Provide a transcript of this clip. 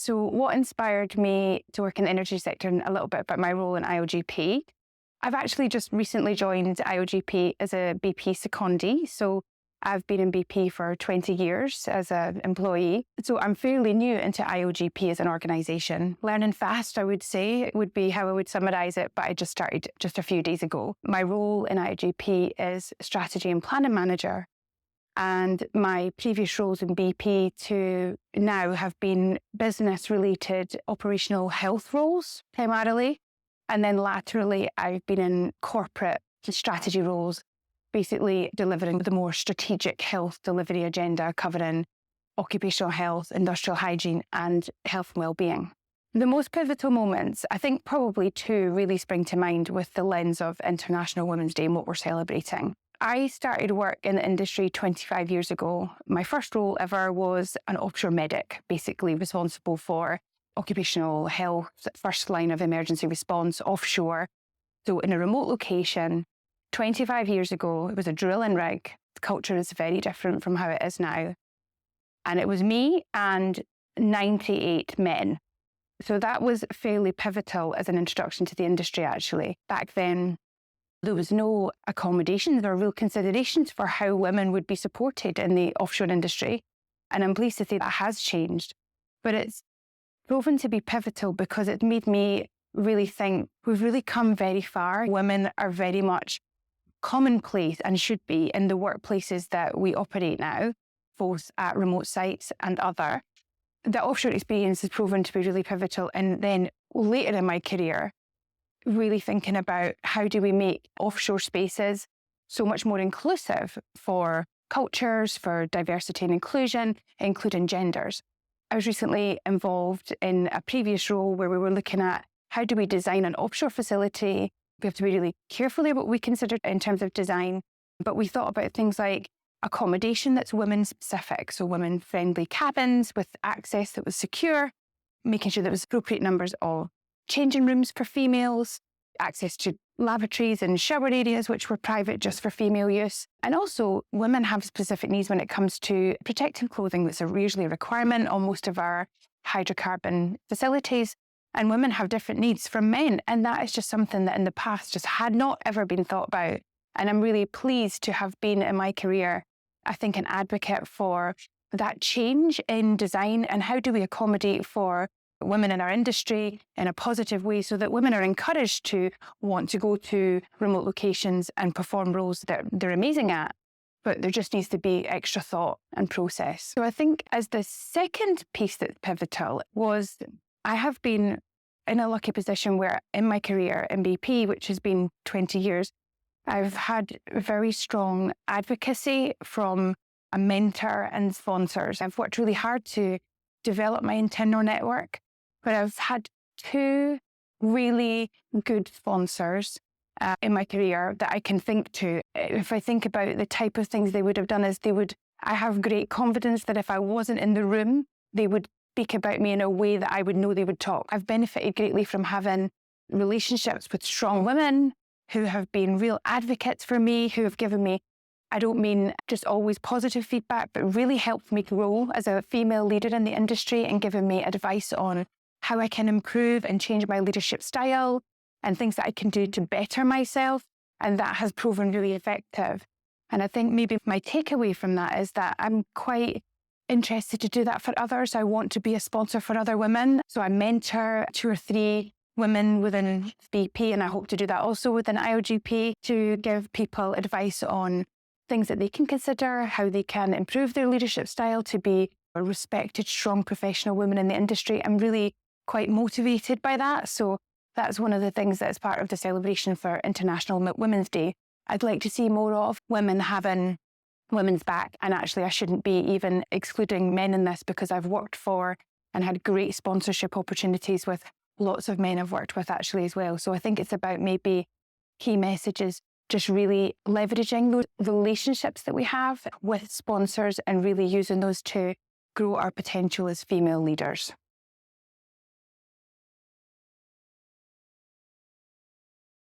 So what inspired me to work in the energy sector, and a little bit about my role in IOGP. I've actually just recently joined IOGP as a BP secondee. So I've been in BP for 20 years as an employee. So I'm fairly new into IOGP as an organisation. Learning fast, I would say, would be how I would summarise it, but I just started just a few days ago. My role in IOGP is Strategy and Planning Manager. And my previous roles in BP to now have been business-related operational health roles primarily. And then laterally, I've been in corporate strategy roles, basically delivering the more strategic health delivery agenda, covering occupational health, industrial hygiene, and health and well-being. The most pivotal moments, I think probably two, really spring to mind with the lens of International Women's Day and what we're celebrating. I started work in the industry 25 years ago. My first role ever was an offshore medic, basically responsible for occupational health, first line of emergency response offshore. So in a remote location, 25 years ago, it was a drilling rig. The culture is very different from how it is now. And it was me and 98 men. So that was fairly pivotal as an introduction to the industry, actually. Back then, there was no accommodations or real considerations for how women would be supported in the offshore industry. And I'm pleased to say that has changed. But it's proven to be pivotal because it made me really think we've really come very far. Women are very much commonplace and should be in the workplaces that we operate now, both at remote sites and other. The offshore experience has proven to be really pivotal. And then later in my career, really thinking about how do we make offshore spaces so much more inclusive for cultures, for diversity and inclusion, including genders. I was recently involved in a previous role where we were looking at how do we design an offshore facility. We have to be really careful about what we consider in terms of design, but we thought about things like accommodation that's women specific, so women-friendly cabins with access that was secure, making sure there was appropriate numbers of changing rooms for females, access to lavatories and shower areas which were private just for female use. And also, women have specific needs when it comes to protective clothing that's usually a requirement on most of our hydrocarbon facilities. And women have different needs from men. And that is just something that in the past just had not ever been thought about. And I'm really pleased to have been in my career, I think, an advocate for that change in design and how do we accommodate for women in our industry in a positive way so that women are encouraged to want to go to remote locations and perform roles that they're amazing at, but there just needs to be extra thought and process. So I think as the second piece that's pivotal was I have been in a lucky position where in my career in BP, which has been 20 years, I've had very strong advocacy from a mentor and sponsors. I've worked really hard to develop my internal network, but I've had two really good sponsors in my career that I can think to. If I think about the type of things they would have done I have great confidence that if I wasn't in the room, they would speak about me in a way that I would know they would talk. I've benefited greatly from having relationships with strong women who have been real advocates for me, who have given me, I don't mean just always positive feedback, but really helped me grow as a female leader in the industry and given me advice on how I can improve and change my leadership style and things that I can do to better myself. And that has proven really effective. And I think maybe my takeaway from that is that I'm quite interested to do that for others. I want to be a sponsor for other women. So I mentor 2 or 3 women within BP, and I hope to do that also within IOGP to give people advice on things that they can consider, how they can improve their leadership style to be a respected, strong professional women in the industry. I'm really quite motivated by that. So that's one of the things that's part of the celebration for International Women's Day. I'd like to see more of women having women's back. And actually, I shouldn't be even excluding men in this because I've worked for and had great sponsorship opportunities with lots of men I've worked with actually as well. So I think it's about maybe key messages, just really leveraging those relationships that we have with sponsors and really using those to grow our potential as female leaders.